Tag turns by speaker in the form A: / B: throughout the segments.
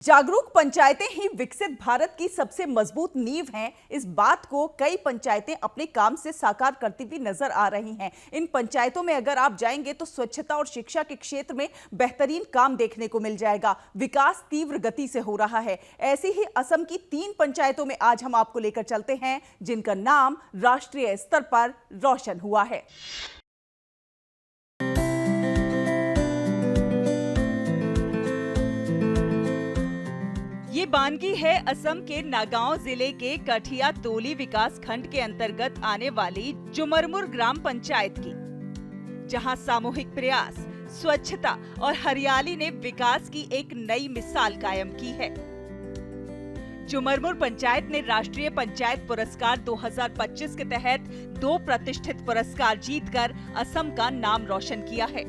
A: जागरूक पंचायतें ही विकसित भारत की सबसे मजबूत नींव हैं। इस बात को कई पंचायतें अपने काम से साकार करती हुई नजर आ रही हैं। इन पंचायतों में अगर आप जाएंगे तो स्वच्छता और शिक्षा के क्षेत्र में बेहतरीन काम देखने को मिल जाएगा। विकास तीव्र गति से हो रहा है। ऐसी ही असम की 3 पंचायतों में आज हम आपको लेकर चलते हैं, जिनका नाम राष्ट्रीय स्तर पर रोशन हुआ है। ये बानगी है असम के नागांव जिले के कठिया तोली विकास खंड के अंतर्गत आने वाली जुमरमुर ग्राम पंचायत की, जहां सामूहिक प्रयास, स्वच्छता और हरियाली ने विकास की एक नई मिसाल कायम की है। जुमरमुर पंचायत ने राष्ट्रीय पंचायत पुरस्कार 2025 के तहत 2 प्रतिष्ठित पुरस्कार जीतकर असम का नाम रोशन किया है।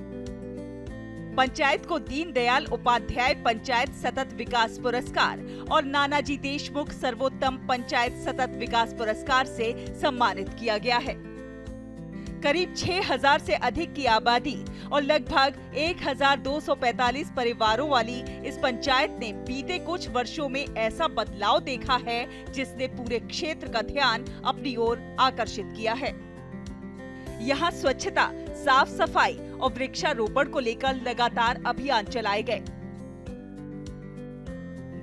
A: पंचायत को दीनदयाल उपाध्याय पंचायत सतत विकास पुरस्कार और नानाजी देशमुख सर्वोत्तम पंचायत सतत विकास पुरस्कार से सम्मानित किया गया है। करीब 6000 से अधिक की आबादी और लगभग 1245 परिवारों वाली इस पंचायत ने बीते कुछ वर्षों में ऐसा बदलाव देखा है जिसने पूरे क्षेत्र का ध्यान अपनी ओर आकर्षित किया है। यहाँ स्वच्छता, साफ सफाई और वृक्षारोपण को लेकर लगातार अभियान चलाए गए।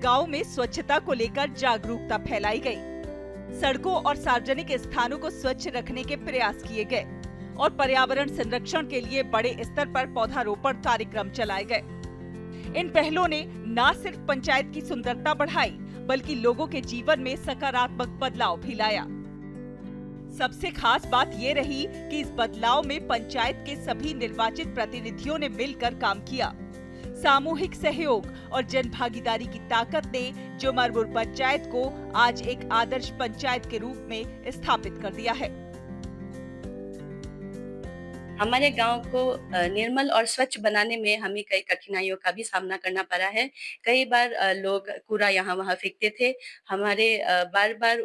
A: गांव में स्वच्छता को लेकर जागरूकता फैलाई गई। सड़कों और सार्वजनिक स्थानों को स्वच्छ रखने के प्रयास किए गए और पर्यावरण संरक्षण के लिए बड़े स्तर पर पौधारोपण कार्यक्रम चलाए गए। इन पहलों ने न सिर्फ पंचायत की सुंदरता बढ़ाई, बल्कि लोगों के जीवन में सकारात्मक बदलाव भी लाया। सबसे खास बात ये रही कि इस बदलाव में पंचायत के सभी निर्वाचित प्रतिनिधियों ने मिलकर काम किया। सामूहिक सहयोग और जन भागीदारी की ताकत ने जुमरमुर पंचायत को आज एक आदर्श पंचायत के रूप में स्थापित कर दिया है।
B: हमारे गांव को निर्मल और स्वच्छ बनाने में हमें कई कठिनाइयों का भी सामना करना पड़ा है। कई बार लोग कूड़ा यहाँ वहाँ फेंकते थे। हमारे बार-बार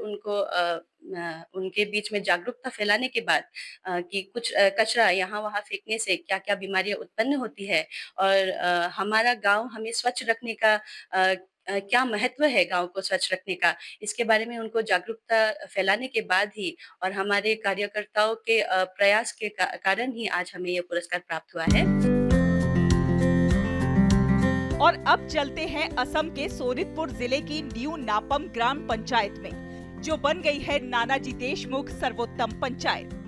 B: उनके बीच में जागरूकता फैलाने के बाद कि कुछ कचरा यहाँ वहाँ फेंकने से क्या-क्या बीमारियां उत्पन्न होती है और हमारा गांव हमें स्वच्छ रखने का क्या महत्व है गांव को स्वच्छ रखने का, इसके बारे में उनको जागरूकता फैलाने के बाद ही और हमारे कार्यकर्ताओं के प्रयास के कारण ही आज हमें ये पुरस्कार प्राप्त हुआ है।
A: और अब चलते हैं असम के सोनितपुर जिले की न्यू नापम ग्राम पंचायत में, जो बन गई है नानाजी देशमुख सर्वोत्तम पंचायत।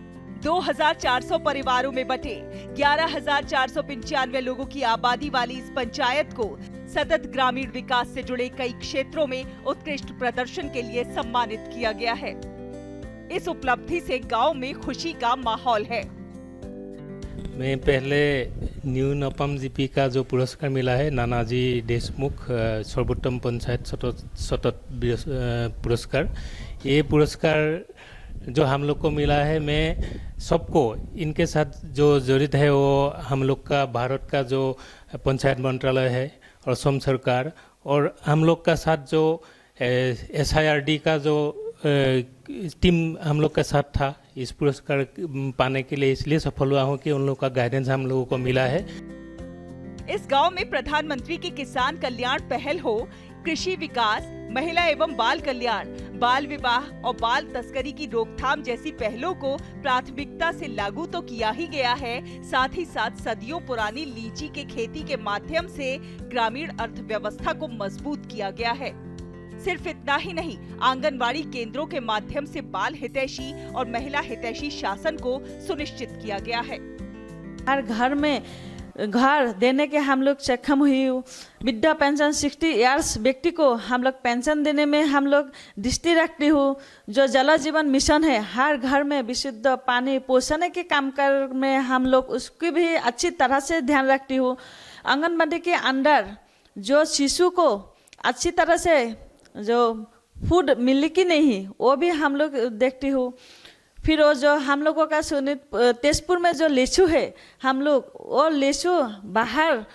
A: 2400 परिवारों में बटे 11495 लोगों की आबादी वाली इस पंचायत को सतत ग्रामीण विकास से जुड़े कई क्षेत्रों में उत्कृष्ट प्रदर्शन के लिए सम्मानित किया गया है। इस उपलब्धि से गांव में खुशी का माहौल है।
C: मैं पहले न्यू नपम जीपी का जो पुरस्कार मिला है, नानाजी देशमुख सर्वोत्तम पंचायत सतत पुरस्कार, ये पुरस्कार जो हम लोग को मिला है, मैं सबको इनके साथ जो जड़ित है वो हम लोग का भारत का जो पंचायत मंत्रालय है और असम सरकार और हम लोग का साथ जो SIRD का जो टीम हम लोग के साथ था इस पुरस्कार पाने के लिए, इसलिए सफल हुआ हूँ कि उन लोग का गाइडेंस हम लोगों को मिला है।
A: इस गांव में प्रधानमंत्री की किसान कल्याण पहल हो, कृषि विकास, महिला एवं बाल कल्याण, बाल विवाह और बाल तस्करी की रोकथाम जैसी पहलों को प्राथमिकता से लागू तो किया ही गया है, साथ ही साथ सदियों पुरानी लीची के खेती के माध्यम से ग्रामीण अर्थव्यवस्था को मजबूत किया गया है। सिर्फ इतना ही नहीं, आंगनवाड़ी केंद्रों के माध्यम से बाल हितैषी और महिला हितैषी शासन को सुनिश्चित किया गया है।
D: हर घर में घर देने के हम लोग सक्षम हुई। वृद्धा पेंशन 60 इयर्स व्यक्ति को हम लोग पेंशन देने में हम लोग दृष्टि रखती हूँ। जो जल जीवन मिशन है, हर घर में विशुद्ध पानी पहुँचाने के काम कर में हम लोग उसकी भी अच्छी तरह से ध्यान रखती हूँ। आंगनबाड़ी के अंदर जो शिशु को अच्छी तरह से जो फूड मिली कि नहीं, वो भी हम लोग देखती हूँ। फिर वो जो हम लोगों का तेजपुर में जो लीचू है, हम लोग वो लीचू बाहर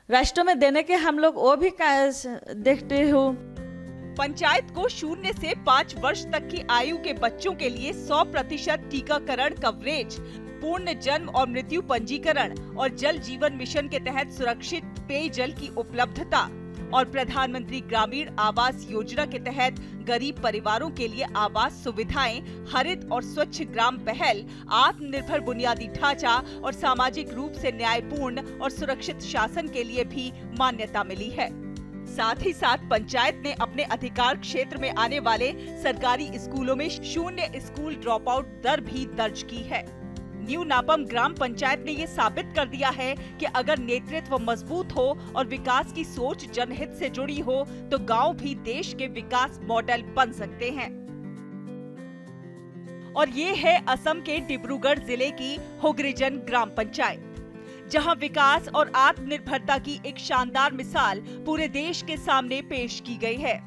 D: राष्ट्रों में देने के हम लोग वो भी देखते हूँ।
A: पंचायत को 0 से 5 वर्ष तक की आयु के बच्चों के लिए 100% टीकाकरण कवरेज, पूर्ण जन्म और मृत्यु पंजीकरण और जल जीवन मिशन के तहत सुरक्षित पेयजल की उपलब्धता और प्रधानमंत्री ग्रामीण आवास योजना के तहत गरीब परिवारों के लिए आवास सुविधाएं, हरित और स्वच्छ ग्राम पहल, आत्मनिर्भर बुनियादी ढांचा और सामाजिक रूप से न्यायपूर्ण और सुरक्षित शासन के लिए भी मान्यता मिली है। साथ ही साथ पंचायत ने अपने अधिकार क्षेत्र में आने वाले सरकारी स्कूलों में 0 स्कूल ड्रॉप आउट दर भी दर्ज की है। न्यू नापम ग्राम पंचायत ने ये साबित कर दिया है कि अगर नेतृत्व मजबूत हो और विकास की सोच जनहित से जुड़ी हो तो गांव भी देश के विकास मॉडल बन सकते हैं। और ये है असम के डिब्रूगढ़ जिले की होगरिजन ग्राम पंचायत, जहां विकास और आत्मनिर्भरता की एक शानदार मिसाल पूरे देश के सामने पेश की गई है।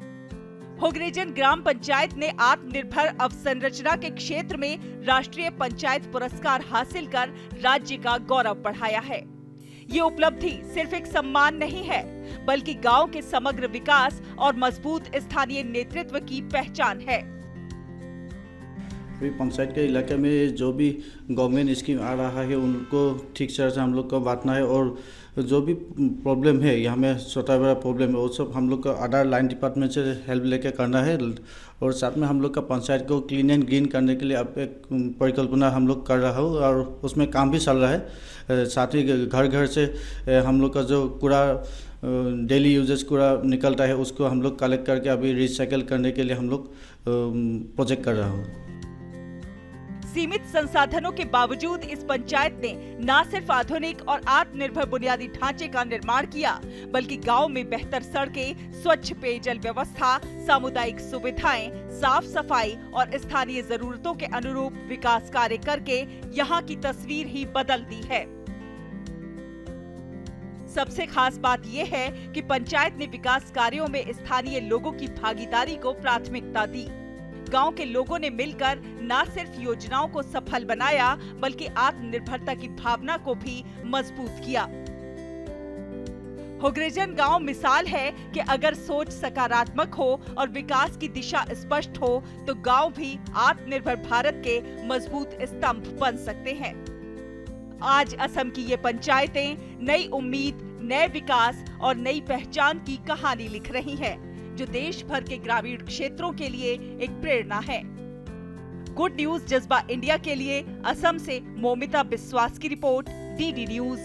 A: होगरिजन ग्राम पंचायत ने आत्मनिर्भर अवसंरचना के क्षेत्र में राष्ट्रीय पंचायत पुरस्कार हासिल कर राज्य का गौरव बढ़ाया है। ये उपलब्धि सिर्फ एक सम्मान नहीं है, बल्कि गांव के समग्र विकास और मजबूत स्थानीय नेतृत्व की पहचान है।
E: अभी पंचायत के इलाके में जो भी गवर्नमेंट स्कीम आ रहा है उनको ठीक तरह से हम लोग को बांटना है, और जो भी प्रॉब्लम है यहाँ में छोटा बड़ा प्रॉब्लम है वो सब हम लोग को आधार लाइन डिपार्टमेंट से हेल्प लेके करना है। और साथ में हम लोग का पंचायत को क्लीन एंड ग्रीन करने के लिए अब एक परिकल्पना हम लोग कर रहा हो और उसमें काम भी चल रहा है। साथ ही घर घर से हम लोग का जो कूड़ा डेली यूजेस कूड़ा निकलता है उसको हम लोग कलेक्ट करके अभी रिसाइकल करने के लिए हम लोग प्रोजेक्ट कर रहा हो।
A: सीमित संसाधनों के बावजूद इस पंचायत ने न सिर्फ आधुनिक और आत्मनिर्भर बुनियादी ढांचे का निर्माण किया, बल्कि गांव में बेहतर सड़कें, स्वच्छ पेयजल व्यवस्था, सामुदायिक सुविधाएं, साफ सफाई और स्थानीय जरूरतों के अनुरूप विकास कार्य करके यहां की तस्वीर ही बदल दी है। सबसे खास बात यह है कि पंचायत ने विकास कार्यों में स्थानीय लोगों की भागीदारी को प्राथमिकता दी। गांव के लोगों ने मिलकर न सिर्फ योजनाओं को सफल बनाया, बल्कि आत्मनिर्भरता की भावना को भी मजबूत किया। होगरिजन गांव मिसाल है कि अगर सोच सकारात्मक हो और विकास की दिशा स्पष्ट हो तो गांव भी आत्मनिर्भर भारत के मजबूत स्तंभ बन सकते हैं। आज असम की ये पंचायतें नई उम्मीद, नए विकास और नई पहचान की कहानी लिख रही हैं, जो देश भर के ग्रामीण क्षेत्रों के लिए एक प्रेरणा है। गुड न्यूज जज्बा इंडिया के लिए असम से मोमिता बिस्वास की रिपोर्ट, DD न्यूज।